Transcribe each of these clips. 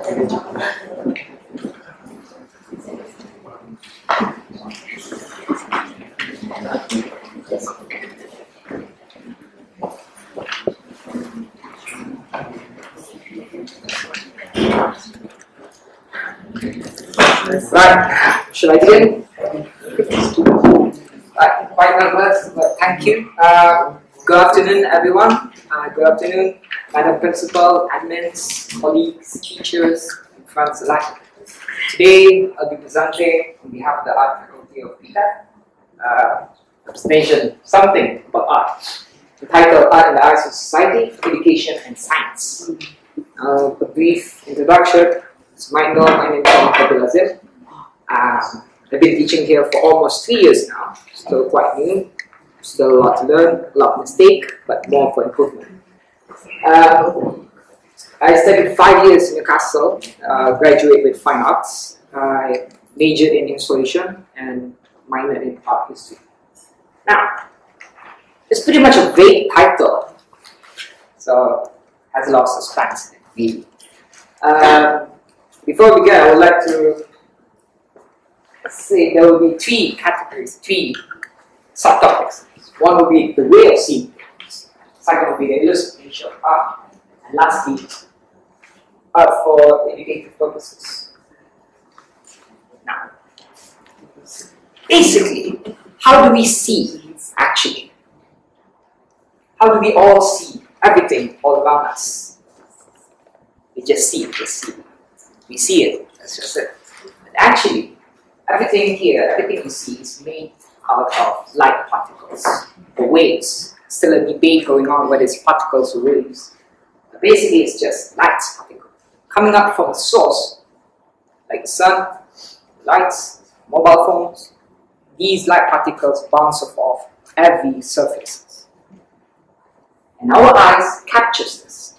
Right, should I begin? Quite nervous, but thank you. Good afternoon, everyone. Good afternoon, Madam Principal, admins, colleagues, teachers, and friends alike. Today, I'll be presenting on behalf of the Art Faculty of predate a presentation, something about art, entitled Art in the Eyes of Society, Education, and Science. A brief introduction. As you might know, my name is Azim. I've been teaching here for almost 3 years now, still quite new, still a lot to learn, a lot of mistake, but more for improvement. I studied 5 years in Newcastle, graduated with fine arts. I majored in installation and minored in art history. Now, it's pretty much a vague title, so it has a lot of suspense in it, really. Before we begin, I would like to say there will be 3 categories, 3 subtopics. One will be the way of seeing things, second will be the illustration of art, and lastly, art for educative purposes. Now, basically, how do we see actually? How do we all see everything all around us? We just see it, We see it, that's just it. But actually, everything here, everything we see is made out of light particles or waves. Still a debate going on whether it's particles or waves. But basically, it's just light particles coming up from a source like the sun, lights, mobile phones. These light particles bounce off every surface, and our eyes captures this,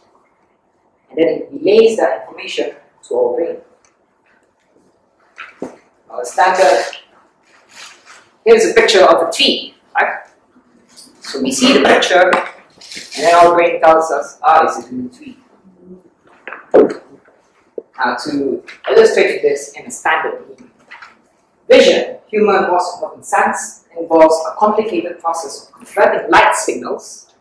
and then it relays that information to our brain. Our standard, here's a picture of a tree, right? So we see the picture, and then our brain tells us, it's a green tree. Now to illustrate this in a standard meaning. Vision, human most important sense, involves a complicated process of converting light signals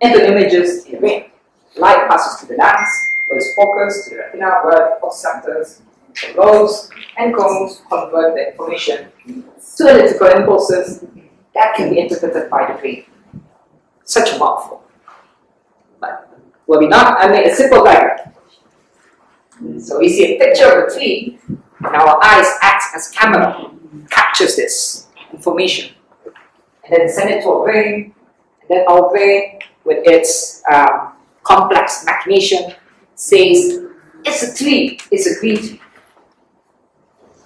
into images in the brain. Light passes through the lens, where it's focused to the retina, where the photoreceptors, the lobes and cones convert the information to electrical impulses that can be interpreted by the brain. Such a mouthful. But will we not? I made a simple diagram. So we see a picture of a tree, and our eyes act as camera, captures this information, and then send it to our brain, and then our brain, with its complex machination, says, it's a tree, it's a green tree.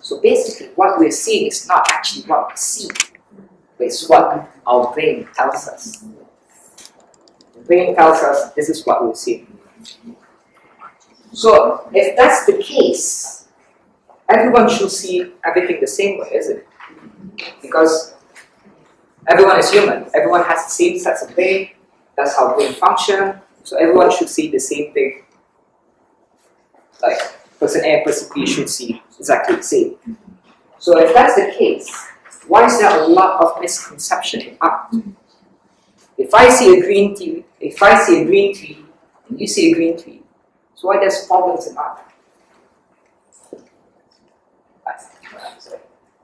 So basically, what we're seeing is not actually what we see, but it's what our brain tells us. The brain tells us this is what we're seeing. So if that's the case, everyone should see everything the same way, isn't it? Because everyone is human. Everyone has the same sets of brain. That's how brain function. So everyone should see the same thing. Like person A and person B should see exactly the same. So if that's the case, why is there a lot of misconception in art? If I see a green tree, and you see a green tree, so why there's problems in art? I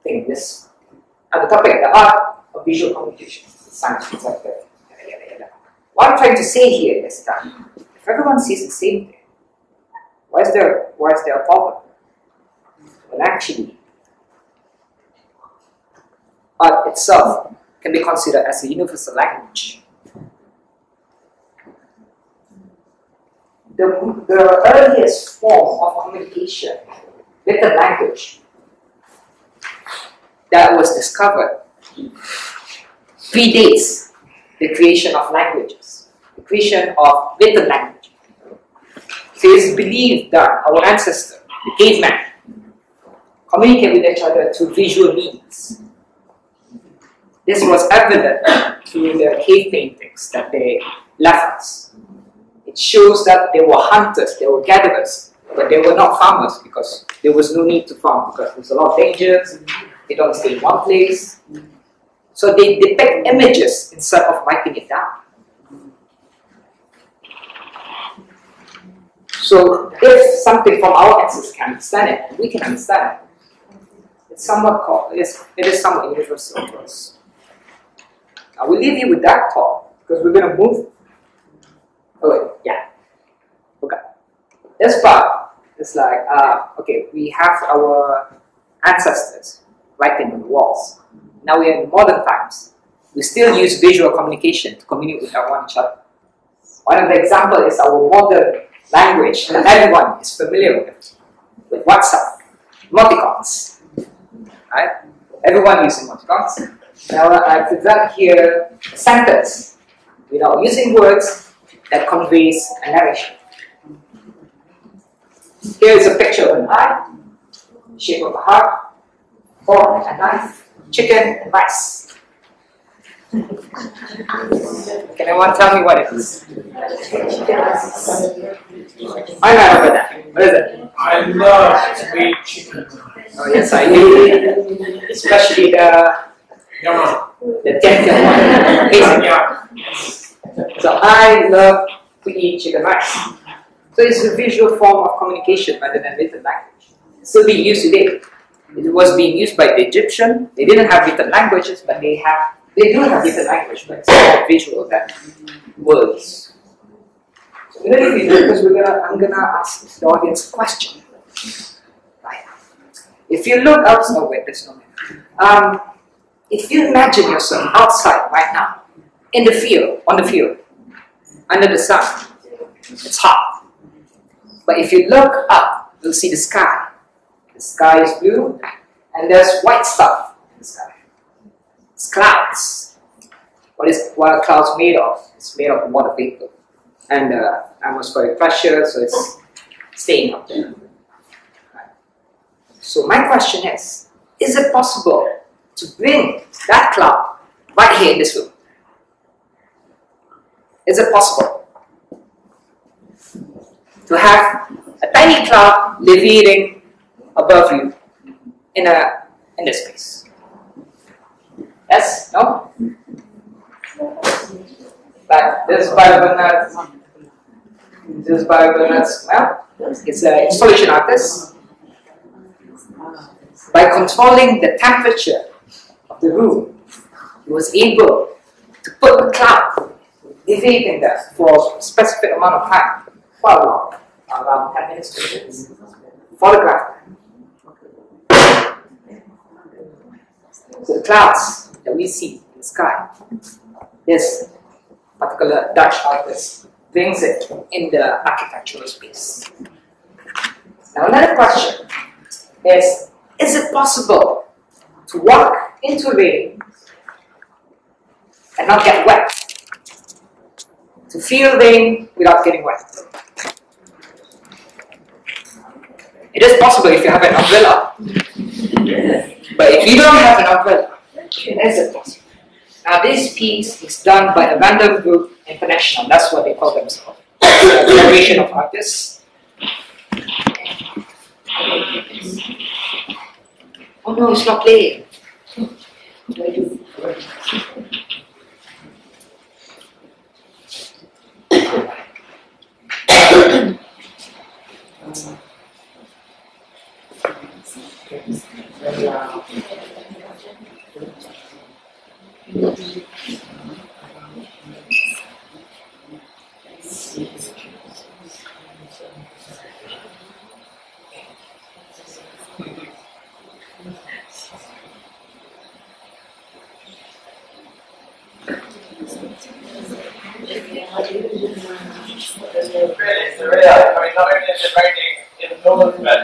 think this at the topic, the art of visual communication, science, etc. What I'm trying to say here is that if everyone sees the same thing, why is there a problem? Well, actually, art itself can be considered as a universal language. The earliest form of communication, written language, that was discovered predates the creation of languages, the creation of written language. So it's believed that our ancestors, the cavemen, communicate with each other through visual means. This was evident through the cave paintings that they left us. It shows that they were hunters, they were gatherers. But they were not farmers because there was no need to farm because there's a lot of dangers. They don't stay in one place. So they depict images instead of writing it down. So if something from our ancestors can understand it, we can understand it. It's somewhat it is somewhat universal to us. I will leave you with that thought because we're going to move. Oh, yeah. Okay. This part is like, okay, we have our ancestors writing on the walls. Now we are in modern times. We still use visual communication to communicate with each other. One of the examples is our modern language that everyone is familiar with WhatsApp, emoticons, right? Everyone using emoticons. Now I present here a sentence without using words that conveys a narration. Here is a picture of an eye, shape of a heart, fork and knife, chicken and rice. Can anyone tell me what it is? I'm not over that. What is it? I love to eat chicken. Oh yes, I do. Especially the tender one. Basic. So I love to eat chicken rice. So it's a visual form of communication rather than written language. It's still being used today. It was being used by the Egyptian. They didn't have written languages, but they do have written language, but it's more visual than words. So we're going to do it because I'm gonna ask the audience a question. Right. If you look outside, oh wait, there's no minute. If you imagine yourself outside right now, in the field, on the field, under the sun, it's hot. But if you look up, you'll see the sky. The sky is blue, and there's white stuff in the sky. It's clouds. What are clouds made of? It's made of water vapor. And atmospheric pressure, so it's staying up there. Right. So my question is it possible to bring that cloud right here in this room? Is it possible to have a tiny cloud leviating above you in this space? Yes? No? But this Bernard's, well, it's an installation artist. By controlling the temperature of the room, he was able to put a cloud leviating there for a specific amount of time, quite long, around 10 minutes to minutes. Photograph them. So the clouds that we see in the sky, this particular Dutch artist brings it in the architectural space. Now another question is it possible to walk into rain and not get wet? To feel rain without getting wet? It is possible if you have an umbrella. But if you don't have an umbrella, it isn't possible. Now this piece is done by a random group international. That's what they call themselves. A generation of artists. Oh no, it's not playing. What do I do? Not only is it raining in the north, but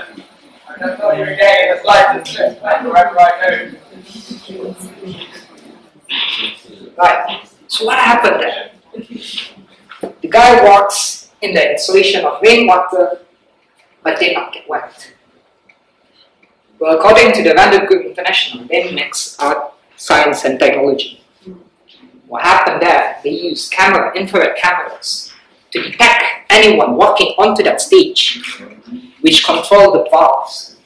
I'm not even getting the slightest slip wherever I go. Right. So what happened there? The guy walks in the installation of rainwater, but did not get wet. Well, according to the Random Group International, they mix art, science, and technology. What happened there? They used infrared cameras to detect anyone walking onto that stage which control the valves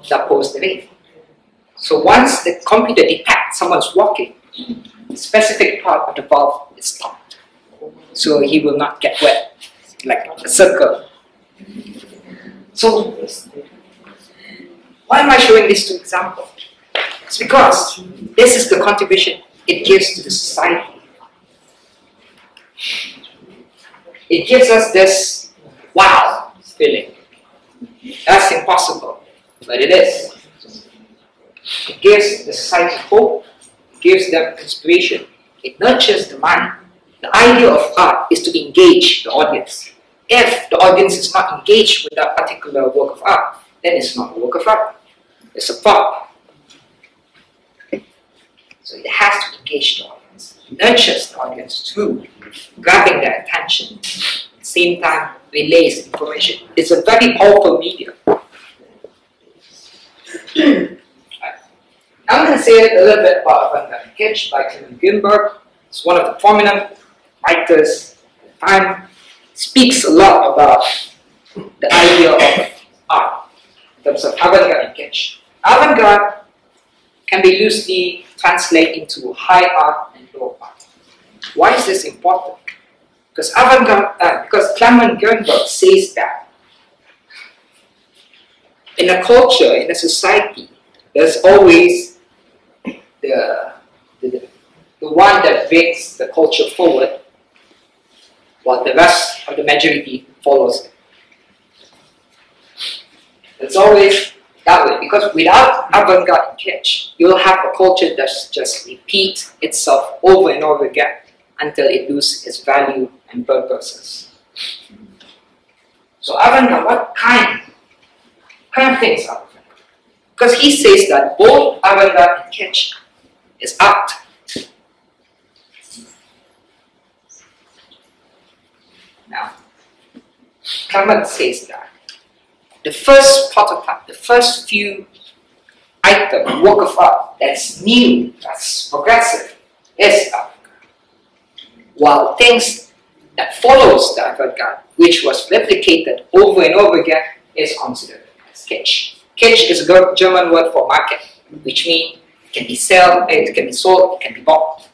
that pose the lane. So once the computer detects someone's walking, the specific part of the valve is stopped. So he will not get wet, like a circle. So why am I showing these two examples? It's because this is the contribution it gives to the society. It gives us this wow feeling. That's impossible, but it is. It gives the society hope, it gives them inspiration, it nurtures the mind. The idea of art is to engage the audience. If the audience is not engaged with that particular work of art, then it's not a work of art, it's a prop. So it has to engage the audience, it nurtures the audience through grabbing their attention, at the same time relays information. It's a very powerful medium. I'm going to say a little bit about avant-garde kitsch by Clement Greenberg. It's one of the prominent writers at the time. Speaks a lot about the idea of art in terms of avant-garde and kitsch. Avant-garde can be loosely translated into high art and low art. Why is this important? Because because Clement Greenberg says that in a culture, in a society, there's always the one that brings the culture forward, while the rest of the majority follows it. It's always that way, because without avant-garde and kitsch, you'll have a culture that just repeats itself over and over again until it loses its value and purposes. So avant-garde, what kind of things are avant-garde? Because he says that both avant-garde and kitsch is art. Now, Clement says that the first prototype, the first few items, work of art that's new, that's progressive, is avant-garde. While things that follows the avant-garde, which was replicated over and over again, is considered as kitsch. Kitsch is a German word for market, which means it can be sold, it can be bought.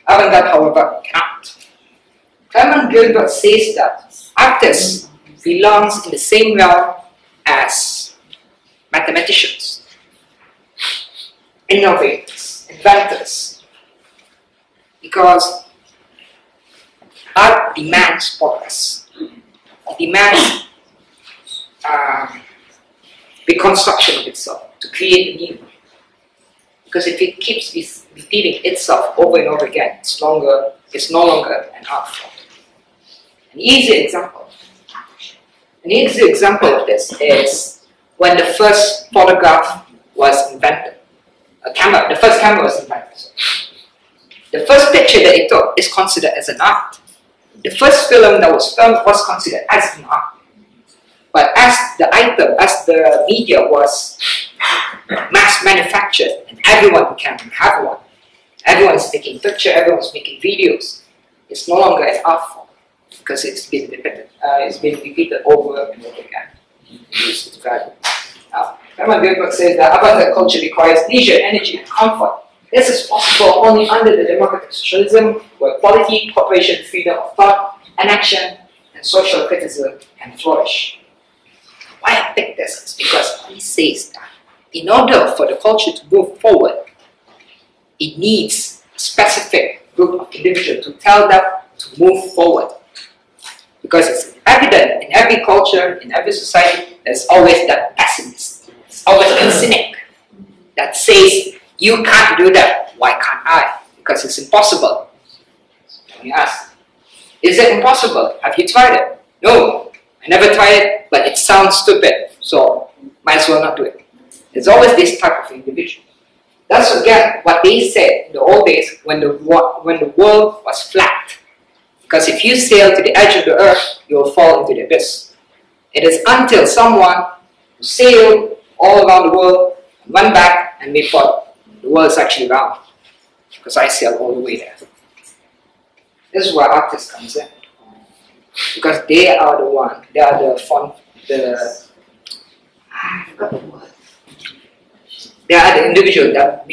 Avant-garde, however, cannot. Clement Greenberg says that artists belongs in the same realm as mathematicians, innovators, inventors, because art demands progress. It demands reconstruction of itself to create new. Because if it keeps repeating itself over and over again, it's no longer an art form. An easy example of this is when the first photograph was invented. The first camera was invented. The first picture that it took is considered as an art. The first film that was filmed was considered as an art. But as the media was mass manufactured and everyone can have one, everyone's taking pictures, everyone's making videos, it's no longer an art form because it's been repeated over and over again. Lose its value. Now, Clement Greenberg says that avant-garde culture requires leisure, energy, and comfort. This is possible only under the democratic socialism, where quality, cooperation, freedom of thought and action, and social criticism can flourish. Why I pick this is because he says that in order for the culture to move forward, it needs a specific group of individuals to tell them to move forward. Because it's evident in every culture, in every society, there's always that pessimist. There's always a cynic that says, you can't do that, why can't I? Because it's impossible. Let me ask, is it impossible? Have you tried it? No, I never tried it, but it sounds stupid, so might as well not do it. There's always this type of individual. That's again what they said in the old days when the world was flat. Because if you sail to the edge of the earth, you will fall into the abyss. It is until someone who sailed all around the world, went back and made thought the world is actually round. Because I sailed all the way there. This is where artists comes in. Because they are the forgot the word. They are the individual that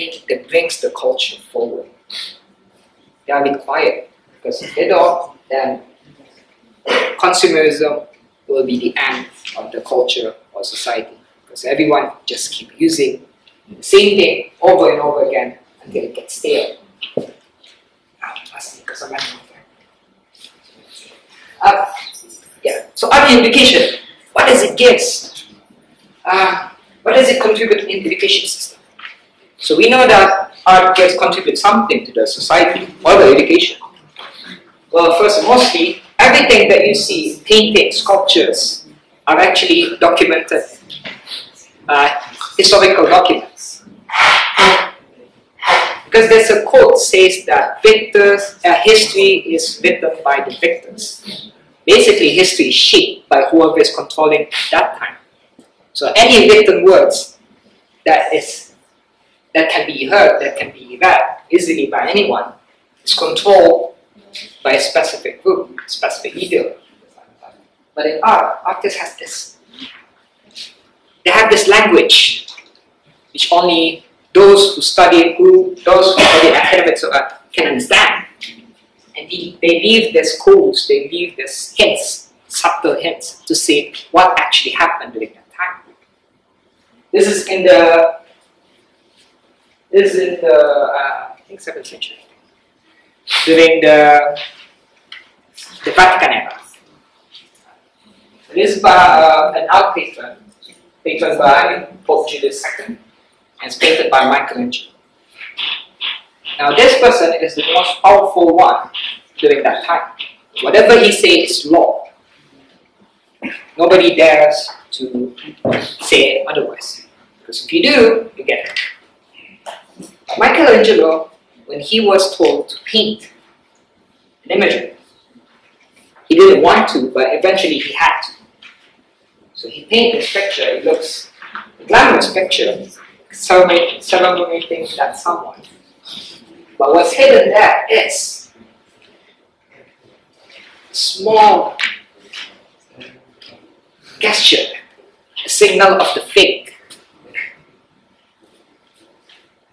brings the culture forward. They are required, because if they don't, then consumerism will be the end of the culture or society, because everyone just keep using the same thing over and over again until it gets stale. So art in education, what does it give? What does it contribute in the education system? So we know that art contributes something to the society or the education. Well, first and mostly, everything that you see, paintings, sculptures, are actually documented, historical documents. Because there's a quote says that history is written by the victors. Basically, history is shaped by whoever is controlling at that time. So any written words that can be heard, that can be read easily by anyone, is controlled by a specific group, specific leader. But in art, artists have this. They have this language, which only those who study academics of art can understand. And they leave these codes, they leave these hints, subtle hints, to say what actually happened during that time. This is in the I think 7th century, during the Vatican era. This is by an art patron by Pope Julius II, and it's painted by Michelangelo. Now this person is the most powerful one during that time. Whatever he says is law. Nobody dares to say otherwise. Because if you do, you get it. Michelangelo, when he was told to paint an imagery, he didn't want to, but eventually he had to. So he painted this picture. It looks a glamorous picture, celebrating that someone. But what's hidden there is a small gesture, a signal of the fake.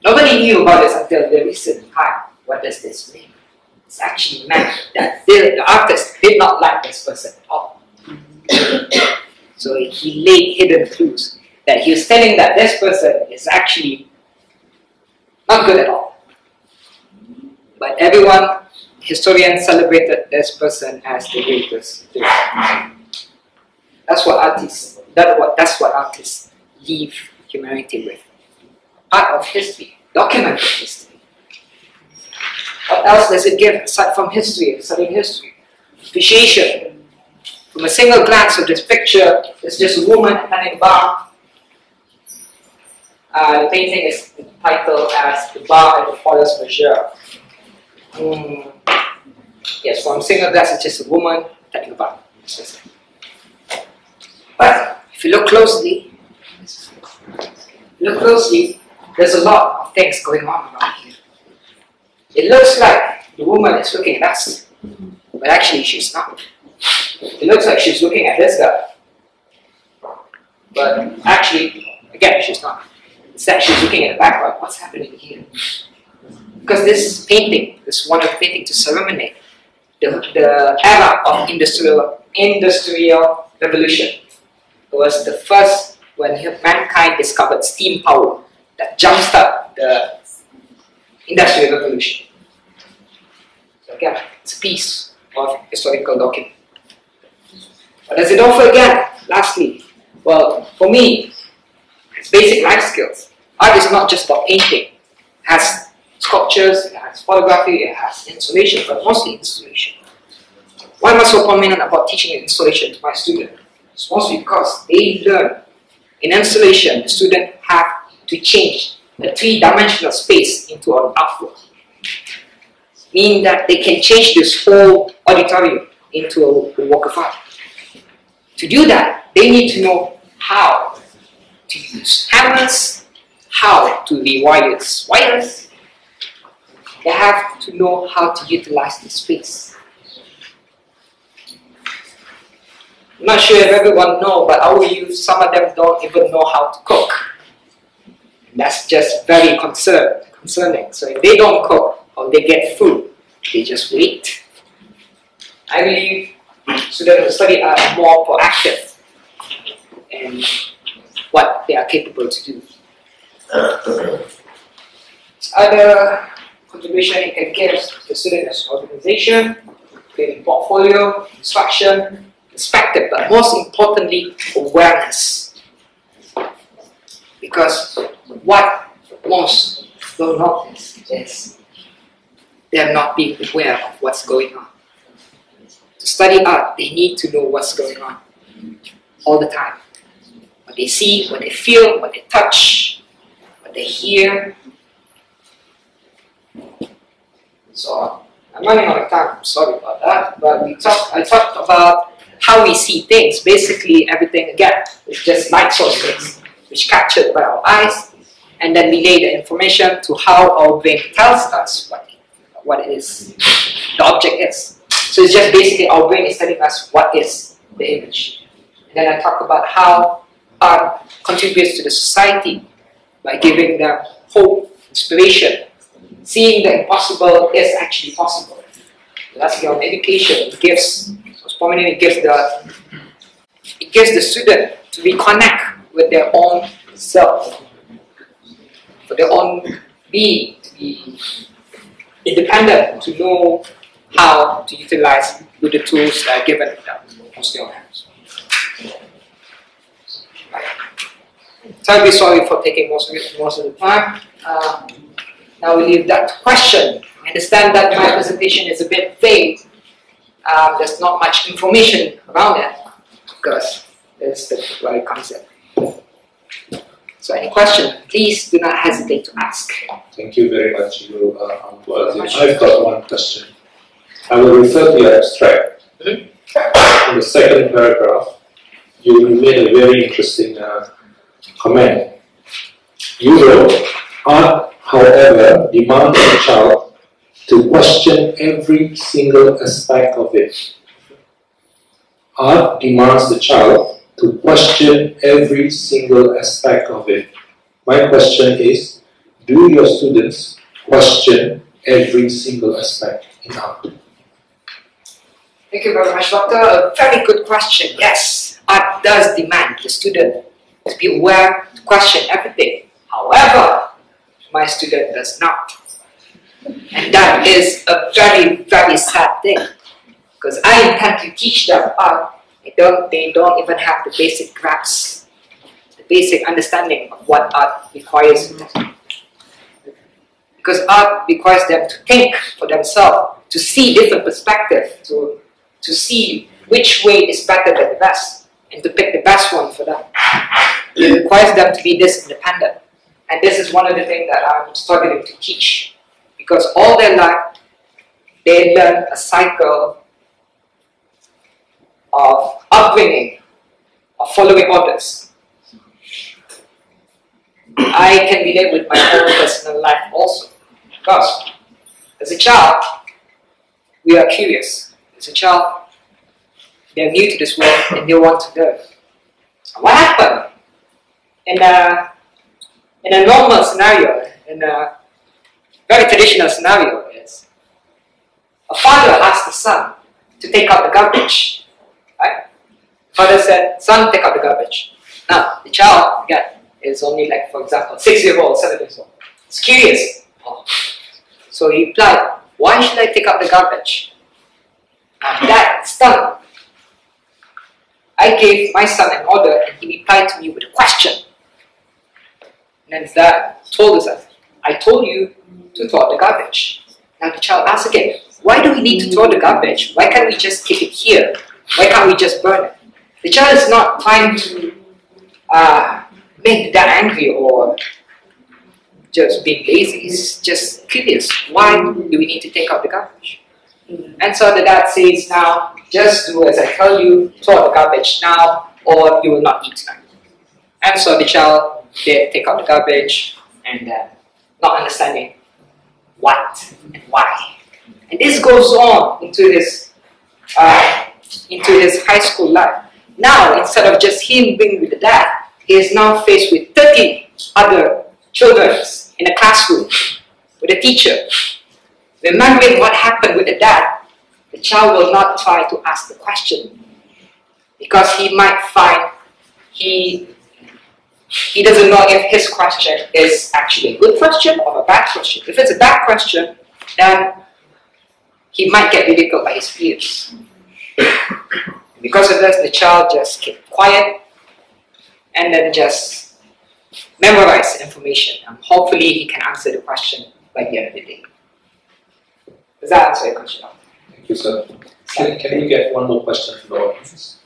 Nobody knew about this until the recent time. What does this mean? It's actually meant that the artist did not like this person at all. So he laid hidden clues that he was telling that this person is actually not good at all. But everyone, historians, celebrated this person as the greatest. That's what artists leave humanity with. Part of history, documented history. What else does it give aside from history, studying history? Appreciation. From a single glance of this picture, there's just a woman handing a bar. The painting is titled as The Bar at the Forest Measure. Yes, from a single glance, it's just a woman handing a bar. But if you look closely, there's a lot of things going on around here. It looks like the woman is looking at us, but actually she's not. It looks like she's looking at this guy, but actually, again, she's not. It's that she's looking at the background. What's happening here? Because this painting, this one of the painting to celebrate the era of industrial revolution. It was the first when mankind discovered steam power that jumpstarted the industrial revolution. So again, it's a piece of historical document. What does it offer again? Lastly, well, for me, it's basic life skills. Art is not just about painting. It has sculptures, it has photography, it has installation, but mostly installation. Why am I so prominent about teaching installation to my students? It's mostly because they learn in installation, the student have to change a three-dimensional space into an artwork. Meaning that they can change this whole auditorium into a work of art. To do that, they need to know how to use hammers, how to rewire wires. They have to know how to utilize the space. I'm not sure if everyone knows, but our youth, some of them don't even know how to cook. And that's just very concerning. So if they don't cook or they get food, they just wait. I believe students who study are more proactive in what they are capable to do. Other contribution you can give the student is organization, creating portfolio, instruction, perspective, but most importantly, awareness. Because what most will notice is they're not being aware of what's going on. To study art, they need to know what's going on all the time. What they see, what they feel, what they touch, what they hear. So I'm running out of time, I'm sorry about that, but I talked about how we see things. Basically everything again is just light sources which captured by our eyes, and then relay the information to how our brain tells us what it is, the object is. So it's just basically our brain is telling us what is the image. And then I talk about how art contributes to the society by giving them hope, inspiration, seeing the impossible is actually possible. So that's your education. It gives, most prominently, it gives the student to reconnect with their own self, for their own being, to be independent, to know how to utilize with the tools that are given them, mostly on hands. So I'll be sorry for taking most of the time. Now we leave that question. I understand that my presentation is a bit vague. There's not much information around it because there's the very concept. So any question, please do not hesitate to ask. Thank you very much, Azim. I've got one question. I will refer to your abstract. In the second paragraph, you made a very interesting comment. You wrote, art, however, demands the child to question every single aspect of it. Art demands the child to question every single aspect of it. My question is, do your students question every single aspect in art? Thank you very much, Doctor. A very good question. Yes, art does demand the student to be aware, to question everything. However, my student does not. And that is a very, very sad thing. Because I intend to teach them art. They don't even have the basic grasp, the basic understanding of what art requires. Because art requires them to think for themselves, to see different perspectives, to see which way is better than the best, and to pick the best one for them. It requires them to be this independent. And this is one of the things that I'm struggling to teach. Because all their life, they learn a cycle of upbringing, of following orders. I can relate with my own personal life also. Because as a child, we are curious. As a child, they're new to this world and they want to learn. What happened? In a normal scenario, in a very traditional scenario is, a father asked the son to take out the garbage. Right? Father said, son, take out the garbage. Now, the child, again, is only like, for example, 6 years old, 7 years old. He's curious. Oh. So he replied, why should I take out the garbage? Now that stunned. I gave my son an order and he replied to me with a question. And then his dad told us that, I told you to throw out the garbage. Now the child asked again, why do we need to throw the garbage? Why can't we just keep it here? Why can't we just burn it? The child is not trying to make the dad angry or just being lazy. He's just curious. Why do we need to take out the garbage? And so the dad says, now, just do as I tell you, throw out the garbage now, or you will not eat tonight. And so the child did take out the garbage, and not understanding what and why. And this goes on into his high school life. Now, instead of just him being with the dad, he is now faced with 30 other children in a classroom with a teacher. Remembering what happened with the dad, the child will not try to ask the question because he might find he doesn't know if his question is actually a good question or a bad question. If it's a bad question, then he might get ridiculed by his peers. Because of this, the child just kept quiet and then just memorize information, and hopefully he can answer the question by the end of the day. Does that answer your question? Thank you, sir. Can we get one more question from the audience?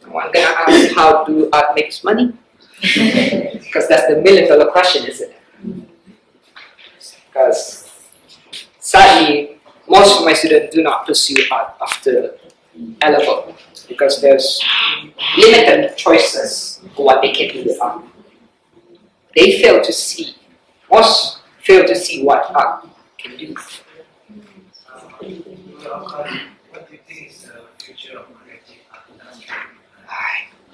I'm going to ask, how do art makes money? Because that's the million-dollar question, isn't it? Because sadly, most of my students do not pursue art after A-level because there's limited choices for what they can do with art. They fail to see, most fail to see what art can do. What do you think is the future of creative art industry?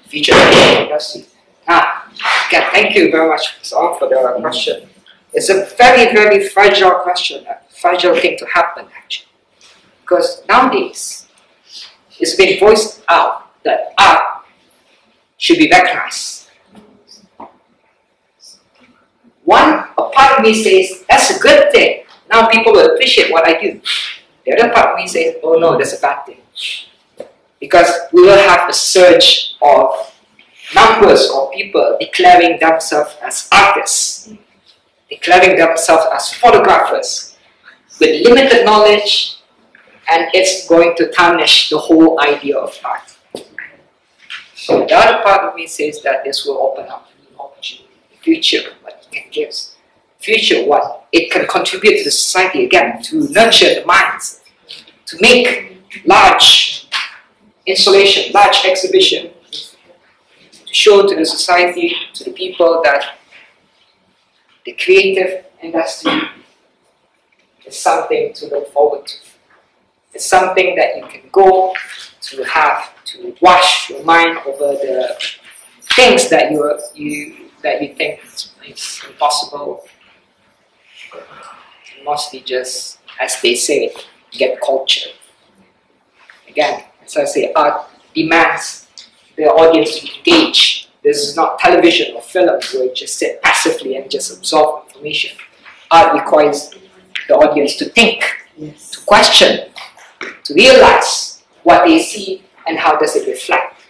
Future of creative industry. Again, thank you very much for the question. It's a very, very fragile question, a fragile thing to happen actually. Because nowadays, it's been voiced out that art should be recognized. A part of me says, that's a good thing. Now people will appreciate what I do. The other part of me says, oh no, that's a bad thing. Because we will have a surge of numbers of people declaring themselves as artists, declaring themselves as photographers with limited knowledge, and it's going to tarnish the whole idea of art. So the other part of me says that this will open up a new opportunity, future, what it can give, future, what it can contribute to the society again, to nurture the minds, to make large installation, large exhibition, to show to the society, to the people that the creative industry is something to look forward to. It's something that you can go to have to wash your mind over the things that you think is impossible. Mostly just, as they say, get culture. Again, as I say, art demands the audience to engage. This is not television or film where you just sit passively and just absorb information. Art requires the audience to think, to question, to realize what they see and how does it reflect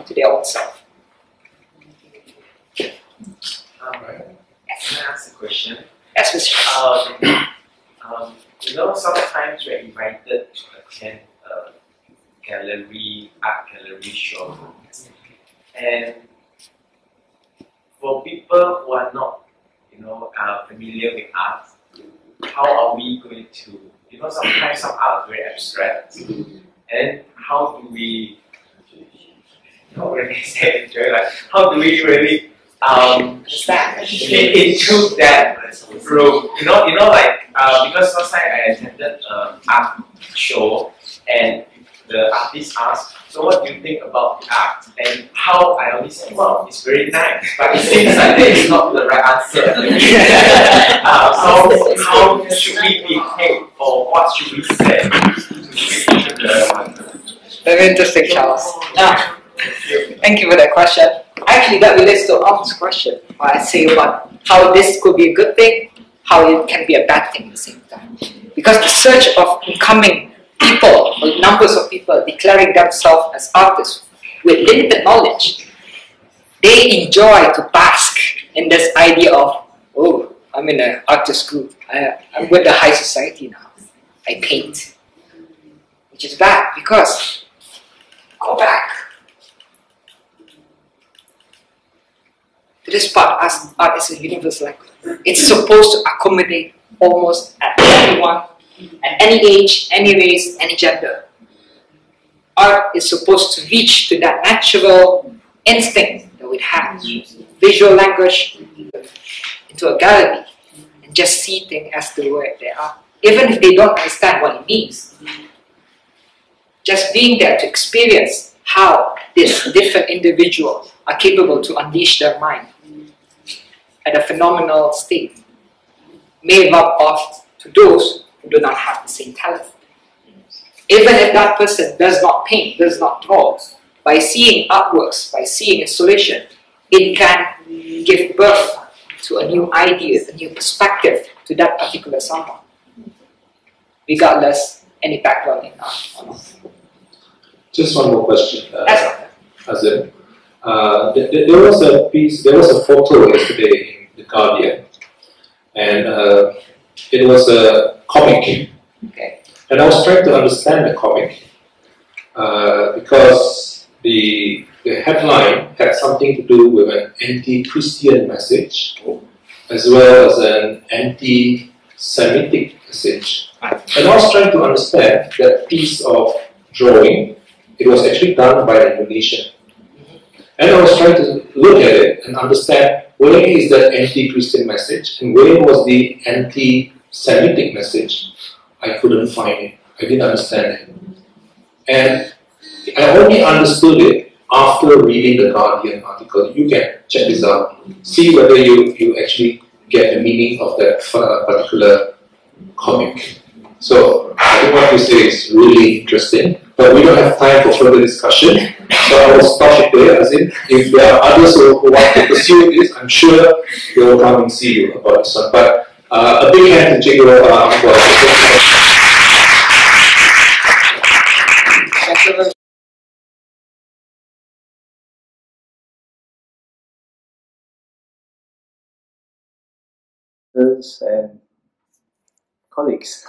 to their own self. Can I ask a question? Yes, Mr. You know, sometimes we're invited to attend a art gallery show, and for people who are not, familiar with art, how are we going to, sometimes some art is very abstract, and how do we, how do we really fit into that room? Because last time I attended an art show, and the artist asked, so what do you think about the art? And how I always say, well, it's very nice, but it seems like that is not the right answer. So how should we behave, or what should we say to the... Very interesting, Charles. Thank you for that question. Actually, that relates to Om's question. I say about how this could be a good thing, how it can be a bad thing at the same time. Because the search of incoming people, or numbers of people declaring themselves as artists with limited knowledge, they enjoy to bask in this idea of, oh, I'm in an artist group, I'm with the high society now, I paint. Which is bad, because, go back to this part, as art is a universal language. It's supposed to accommodate almost at everyone, at any age, any race, any gender. Art is supposed to reach to that natural instinct that we have, visual language, into a gallery, and just see things as the way they are. Even if they don't understand what it means, just being there to experience how these different individuals are capable to unleash their mind at a phenomenal state may rub off to those who do not have the same talent. Even if that person does not paint, does not draw, by seeing artworks, by seeing installation, it can give birth to a new idea, a new perspective to that particular someone, regardless any background in art or not. Just one more question, Azim. There was a piece, there was a photo yesterday in The Guardian, and it was a comic. Okay. And I was trying to understand the comic because the headline had something to do with an anti-Christian message as well as an anti-Semitic message. And I was trying to understand that piece of drawing. It was actually done by an Indonesian. And I was trying to look at it and understand where is that anti-Christian message and where was the anti-Semitic message. I couldn't find it. I didn't understand it. And I only understood it after reading the Guardian article. You can check this out. See whether you actually get the meaning of that particular comic. So I think what you say is really interesting. But we don't have time for further discussion. So I will stop it there. As in, if there are others who want to pursue this, I'm sure they will come and see you about this one. But a big hand to Chico for and colleagues.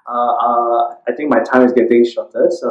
I think my time is getting shorter, so